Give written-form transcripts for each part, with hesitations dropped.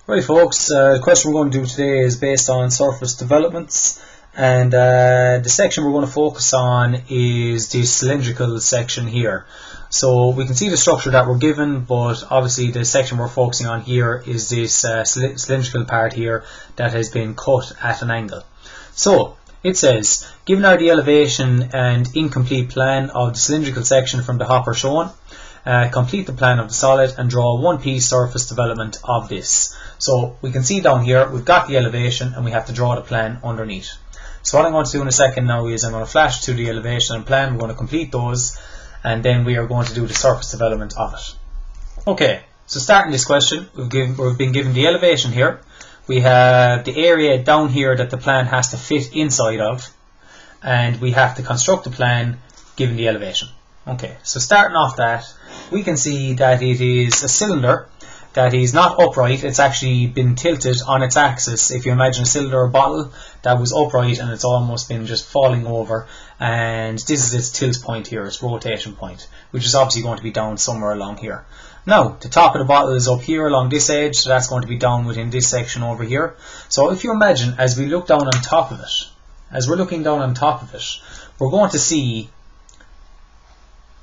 Right folks, the question we're going to do today is based on surface developments, and the section we're going to focus on is the cylindrical section here. So we can see the structure that we're given, but obviously the section we're focusing on here is this cylindrical part here that has been cut at an angle. So it says, given are the elevation and incomplete plan of the cylindrical section from the hopper shown, complete the plan of the solid and draw one piece surface development of this. So we can see down here we've got the elevation and we have to draw the plan underneath. So what I'm going to do in a second now is I'm going to flash to the elevation and plan. We're going to complete those and then we are going to do the surface development of it. Okay, so starting this question, we've been given the elevation here. We have the area down here that the plan has to fit inside of, and we have to construct the plan given the elevation. Okay, so starting off that, we can see that it is a cylinder that is not upright. It's actually been tilted on its axis. If you imagine a cylinder or bottle that was upright and it's almost been just falling over, and this is its tilt point here, its rotation point, which is obviously going to be down somewhere along here. Now, the top of the bottle is up here along this edge, so that's going to be down within this section over here. So if you imagine, as we look down on top of it, as we're looking down on top of it, we're going to see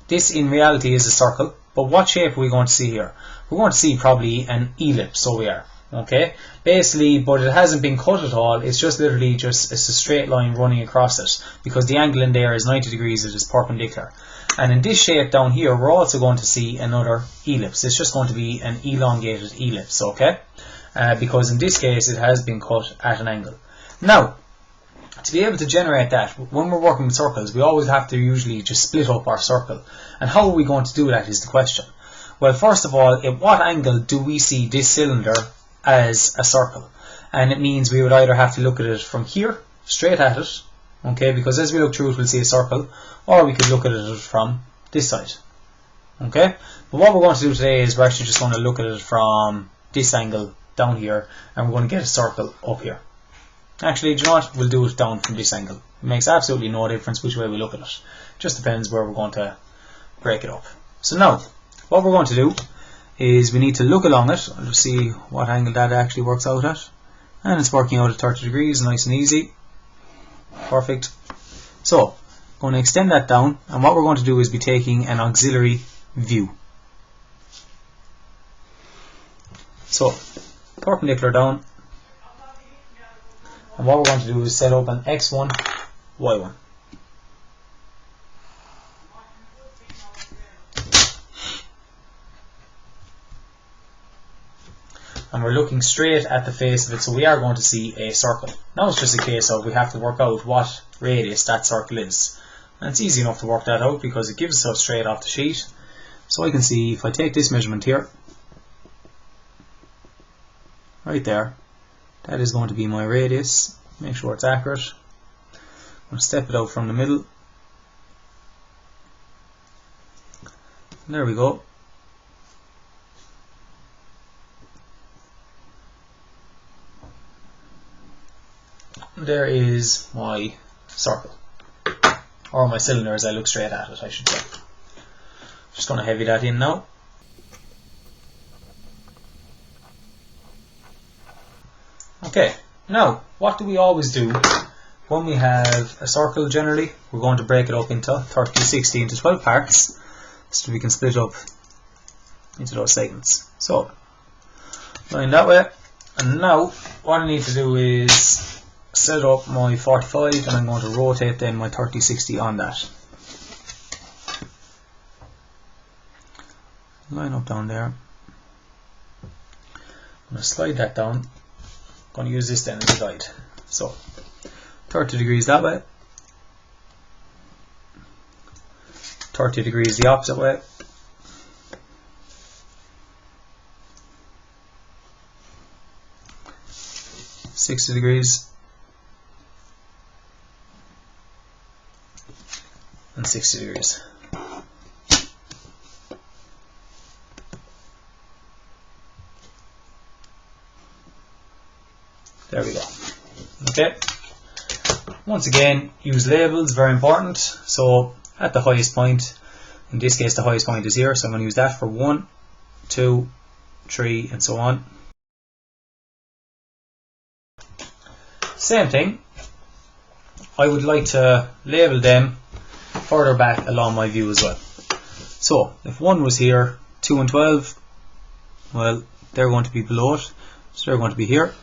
this in reality is a circle, but what shape are we going to see here? We're going to see probably an ellipse, so we are. Okay, basically, but it hasn't been cut at all. It's just literally it's a straight line running across it, because the angle in there is 90 degrees, it is perpendicular. And in this shape down here, we're also going to see another ellipse. It's just going to be an elongated ellipse, okay? Because in this case, it has been cut at an angle. Now, to be able to generate that, when we're working with circles, we always have to usually just split up our circle. And how are we going to do that is the question. Well, first of all, at what angle do we see this cylinder as a circle? And it means we would either have to look at it from here, straight at it, okay, because as we look through it we'll see a circle, or we could look at it from this side, okay. But what we're going to do today is we're actually just going to look at it from this angle down here, and we're going to get a circle up here. Actually, do you know what? We'll do it down from this angle. It makes absolutely no difference which way we look at it. Just depends where we're going to break it up. So now, what we're going to do is we need to look along it. I'll just see what angle that actually works out at. And it's working out at 30 degrees, nice and easy. Perfect. So, going to extend that down, and what we're going to do is be taking an auxiliary view. So, perpendicular down. And what we're going to do is set up an x1, y1. And we're looking straight at the face of it, so we are going to see a circle. Now it's just a case of we have to work out what radius that circle is. And it's easy enough to work that out because it gives us straight off the sheet. So I can see if I take this measurement here, right there, that is going to be my radius. Make sure it's accurate. I'm going to step it out from the middle. And there we go. There is my circle, or my cylinder as I look straight at it, I should say. Just going to heavy that in now. Okay, now what do we always do when we have a circle? Generally, we're going to break it up into 30, 60, into 12 parts, so we can split up into those segments. So, line that way, and now what I need to do is set up my 45, and I'm going to rotate then my 30-60 on that. Line up down there. I'm going to slide that down. I'm going to use this then as a guide. So 30 degrees that way, 30 degrees the opposite way, ,60 degrees, and 60 degrees. There we go. Okay. Once again, use labels, very important. So at the highest point, in this case the highest point is here, so I'm going to use that for 1, 2, 3 and so on. Same thing, I would like to label them further back along my view as well. So if 1 was here, 2 and 12, well, they're going to be below it, so they're going to be here.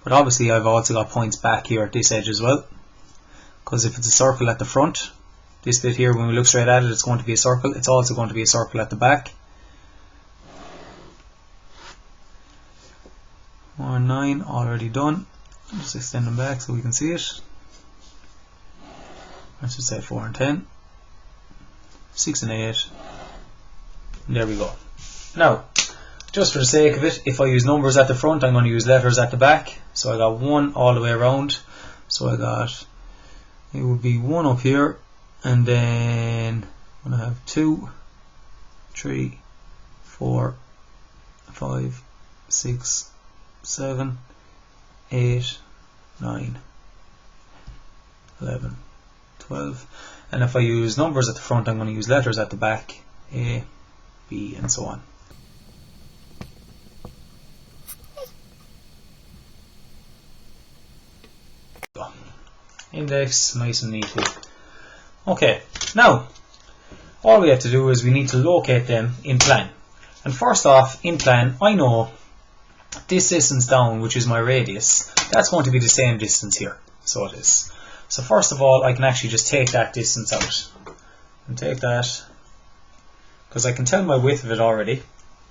But obviously I've also got points back here at this edge as well, because if it's a circle at the front, this bit here, when we look straight at it, it's going to be a circle. It's also going to be a circle at the back. 4 and 9 already done. Just extend them back so we can see it. Let's just say 4 and 10, 6 and 8, and there we go. Now, just for the sake of it, if I use numbers at the front, I'm going to use letters at the back. So I got 1 all the way around. So I got, it would be 1 up here, and then I'm going to have 2, 3, 4, 5, 6, 7, 8, 9, 11, 12. And if I use numbers at the front, I'm going to use letters at the back, A, B, and so on. Index, nice and neatly. Okay, now all we have to do is we need to locate them in plan. And first off, in plan, I know this distance down, which is my radius, that's going to be the same distance here. So it is. So first of all, I can actually just take that distance out. And take that, because I can tell my width of it already,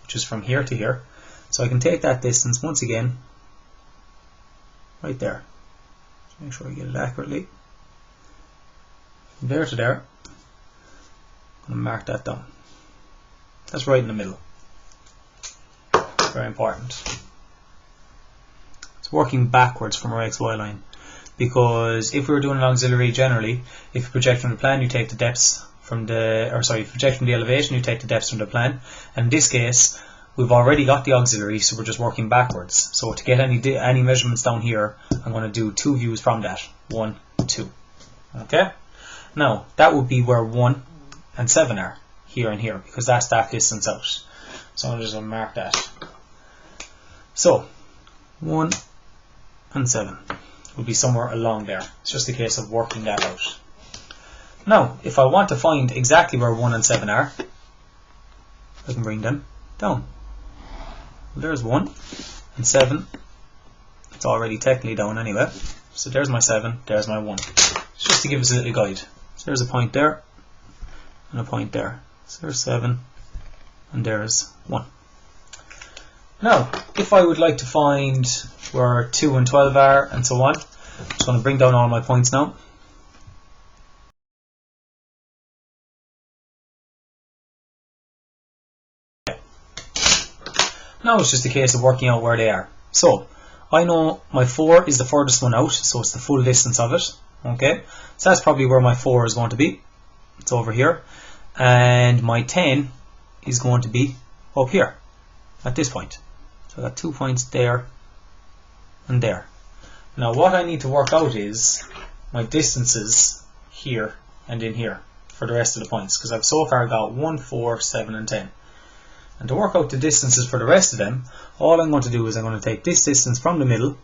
which is from here to here. So I can take that distance once again, right there. Make sure I get it accurately. From there to there, I'm going to mark that down. That's right in the middle. Very important. It's working backwards from our XY line, because if we were doing an auxiliary, generally, if you project from the plan, you take the depths from the, or sorry, if you project from the elevation, you take the depths from the plan. And in this case, we've already got the auxiliary, so we're just working backwards. So to get any measurements down here, I'm going to do 2 views from that. 1, 2. Okay? Now, that would be where 1 and 7 are, here and here, because that's that distance out. So I'm just going to mark that. So, 1 and 7 will be somewhere along there. It's just a case of working that out. Now, if I want to find exactly where 1 and 7 are, I can bring them down. There's 1 and 7. It's already technically down anyway. So there's my 7, there's my 1. It's just to give us a little guide. So there's a point there and a point there. So there's 7 and there's 1. Now, if I would like to find where 2 and 12 are and so on, I'm just going to bring down all my points now. Now it's just a case of working out where they are. So I know my 4 is the furthest one out, so it's the full distance of it. Okay, so that's probably where my 4 is going to be. It's over here. And my 10 is going to be up here at this point. So I got 2 points there and there. Now what I need to work out is my distances here and in here for the rest of the points, because I've so far got 1, 4, 7 and 10. And to work out the distances for the rest of them, all I'm going to do is I'm going to take this distance from the middle,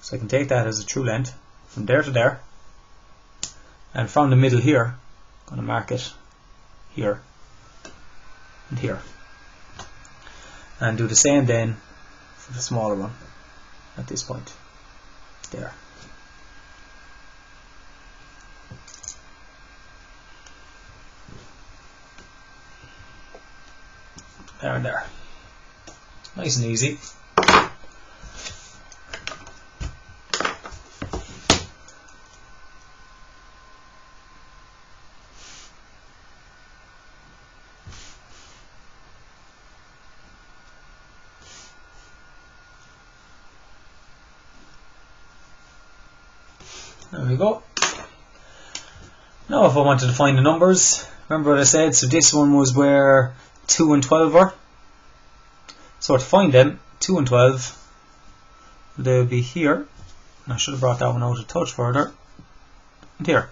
so I can take that as a true length, from there to there, and from the middle here, I'm going to mark it here and here. And do the same then for the smaller one at this point, there. There and there. Nice and easy. There we go. Now if I wanted to find the numbers, remember what I said, so this one was where 2 and 12 were. So to find them, 2 and 12, they'll be here. And I should have brought that one out a touch further. And here.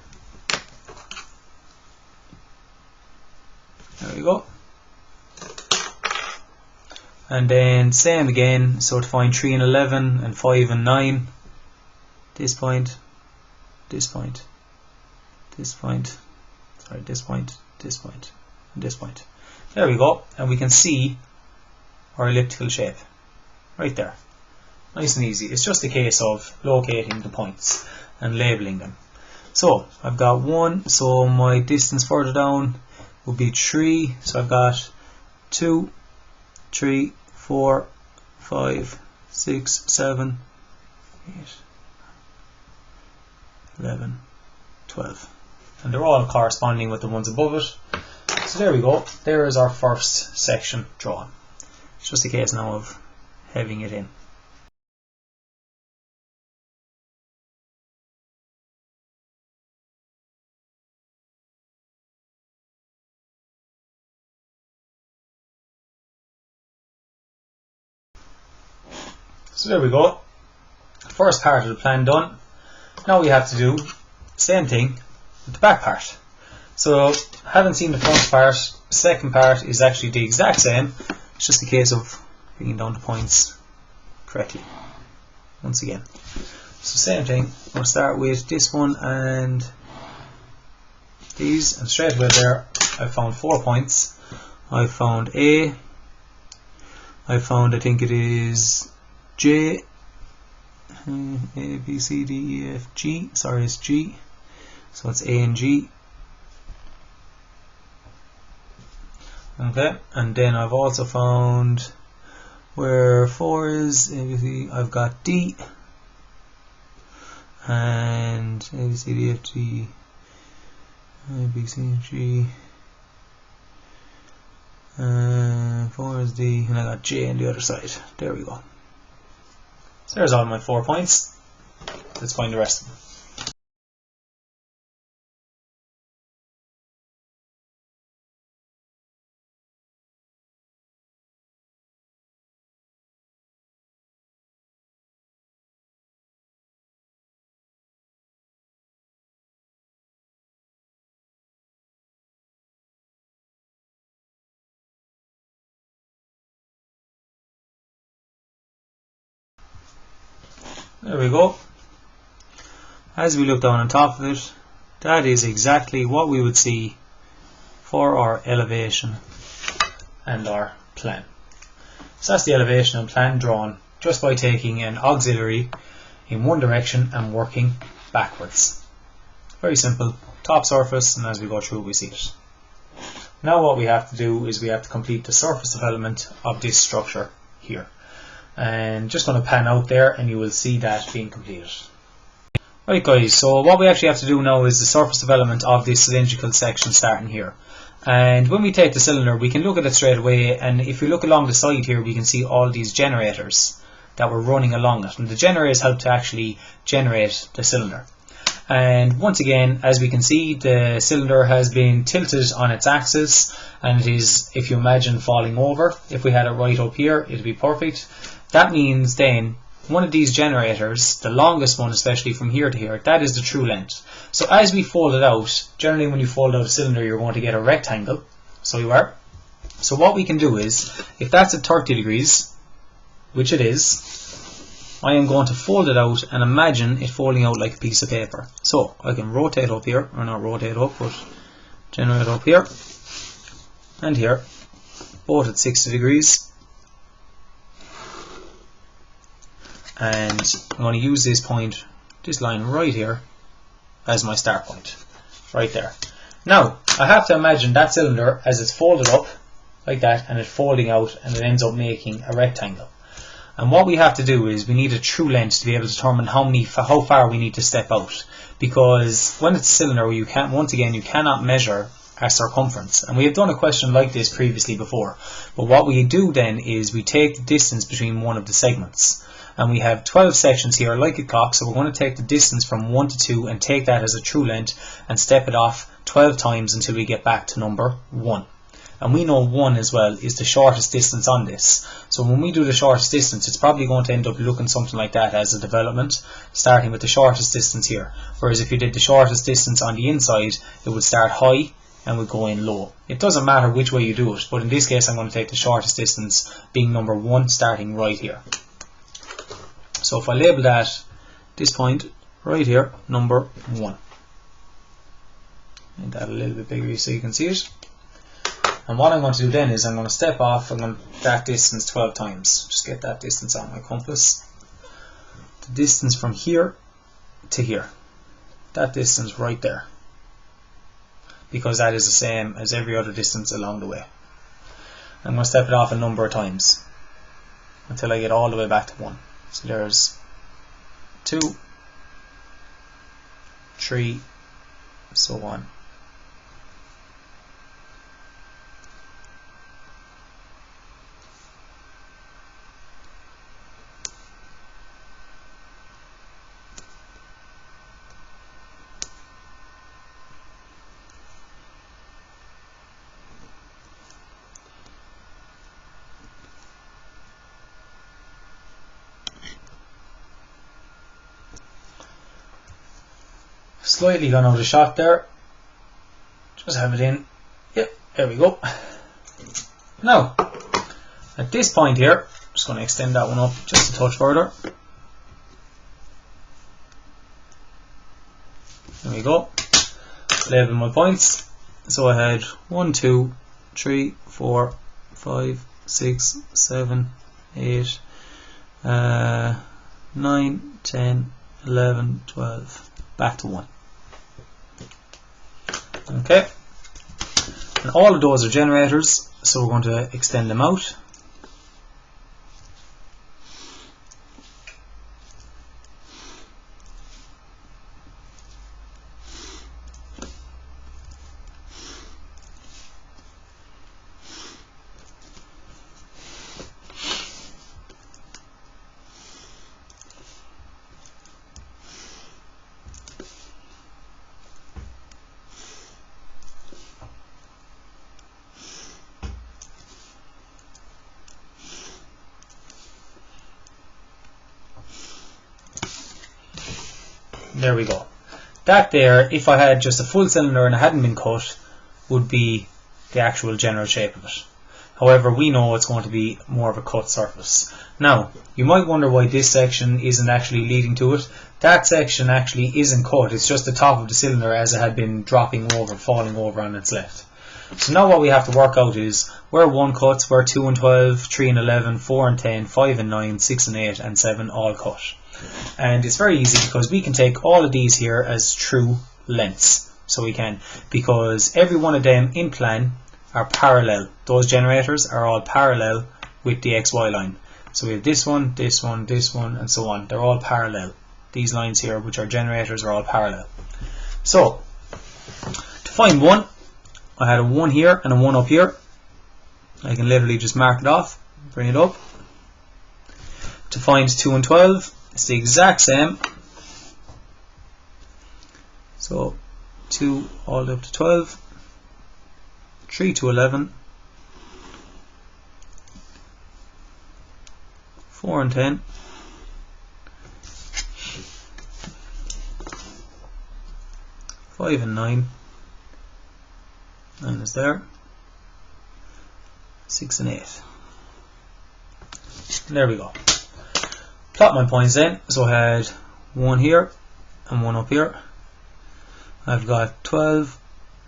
There we go. And then same again, so to find 3 and 11 and 5 and 9, this point, this point, this point, sorry, this point, this point, and this point. There we go, and we can see our elliptical shape right there. Nice and easy. It's just a case of locating the points and labeling them. So I've got 1, so my distance further down will be 3, so I've got 2, 3, 4, 5, 6, 7, 8, 11, 12. And they're all corresponding with the ones above it. So there we go. There is our first section drawn. It's just a case now of having it in. So there we go. First part of the plan done. Now we have to do the same thing with the back part. So having seen the front part, the second part is actually the exact same. It's just a case of bringing down the points correctly once again. So same thing, we'll start with this one and these, and straight away there I found 4 points. I found A, I found, I think it is J, A, B, C, D, E, F, G, sorry it's G, so it's A and G. Okay, and then I've also found where 4 is, I've got D, and A, B, C, D, F, G, A, B, C, G, 4 is D, and I got J on the other side. There we go. So there's all my 4 points. Let's find the rest of them. There we go. As we look down on top of it, that is exactly what we would see for our elevation and our plan. So that's the elevation and plan drawn just by taking an auxiliary in one direction and working backwards. Very simple. Top surface, and as we go through we see it. Now what we have to do is we have to complete the surface development of this structure here. And just going to pan out there and you will see that being completed. Right guys, so what we actually have to do now is the surface development of this cylindrical section starting here. And when we take the cylinder we can look at it straight away, and if we look along the side here we can see all these generators that were running along it, and the generators help to actually generate the cylinder. And once again, as we can see, the cylinder has been tilted on its axis, and it is, if you imagine, falling over. If we had it right up here, it would be perfect. That means then one of these generators, the longest one especially from here to here, that is the true length. So as we fold it out, generally when you fold out a cylinder you're going to get a rectangle. So you are. So what we can do is, if that's at 30 degrees, which it is, I am going to fold it out and imagine it folding out like a piece of paper. So I can rotate up here, or not rotate up, but generate up here and here, both at 60 degrees. And I'm going to use this point, this line right here, as my start point, right there. Now, I have to imagine that cylinder as it's folded up, like that, and it's folding out, and it ends up making a rectangle. And what we have to do is we need a true length to be able to determine how far we need to step out. Because when it's a cylinder, you can't, once again, you cannot measure a circumference. And we have done a question like this previously before. But what we do then is we take the distance between one of the segments. And we have 12 sections here like a clock, so we're going to take the distance from 1 to 2 and take that as a true length and step it off 12 times until we get back to number 1. And we know 1 as well is the shortest distance on this. So when we do the shortest distance, it's probably going to end up looking something like that as a development, starting with the shortest distance here. Whereas if you did the shortest distance on the inside, it would start high and we go in low. It doesn't matter which way you do it, but in this case I'm going to take the shortest distance, being number 1, starting right here. So if I label that, this point right here, number 1. Make that a little bit bigger so you can see it. And what I'm going to do then is I'm going to step off, I'm going to that distance 12 times. Just get that distance on my compass. The distance from here to here. That distance right there. Because that is the same as every other distance along the way. I'm going to step it off a number of times until I get all the way back to 1. So there's 2, 3, so on. Slightly gone out of shot there. Just have it in. Yep, there we go. Now, at this point here, just going to extend that one up just a touch further. There we go. Label my points. So I had 1, 2, 3, 4, 5, 6, 7, 8, 9, 10, 11, 12. Back to 1. Okay, and all of those are generators, so we're going to extend them out. There we go. That there, if I had just a full cylinder and it hadn't been cut, would be the actual general shape of it. However, we know it's going to be more of a cut surface. Now, you might wonder why this section isn't actually leading to it. That section actually isn't cut, it's just the top of the cylinder as it had been dropping over, falling over on its left. So now what we have to work out is where 1 cuts, where 2 and 12, 3 and 11, 4 and 10, 5 and 9, 6 and 8 and 7 all cut. And it's very easy because we can take all of these here as true lengths. So we can, because every one of them in plan are parallel. Those generators are all parallel with the XY line. So we have this one, this one, this one, and so on. They're all parallel. These lines here, which are generators, are all parallel. So, to find 1, I had a 1 here and a 1 up here. I can literally just mark it off, bring it up. To find 2 and 12, it's the exact same. So 2 all the way up to 12, 3 to 11, 4 and 10, 5 and 9, and is there, 6 and 8. There we go. Plot my points then. So I had 1 here and 1 up here. I've got 12,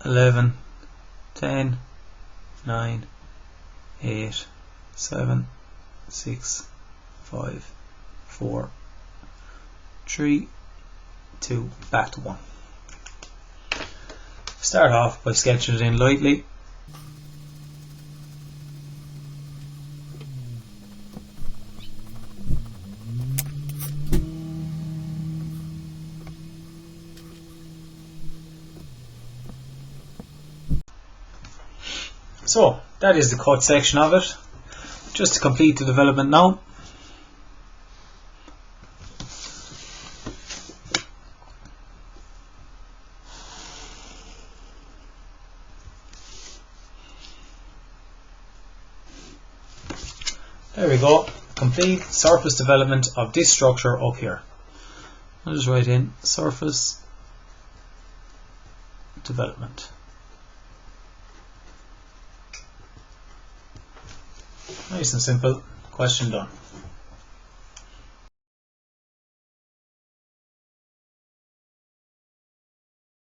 11, 10, 9, 8, 7, 6, 5, 4, 3, 2, back to 1. Start off by sketching it in lightly. So that is the cut section of it. Just to complete the development now. There we go. Complete surface development of this structure up here. I'll just write in surface development. Nice and simple. Question done.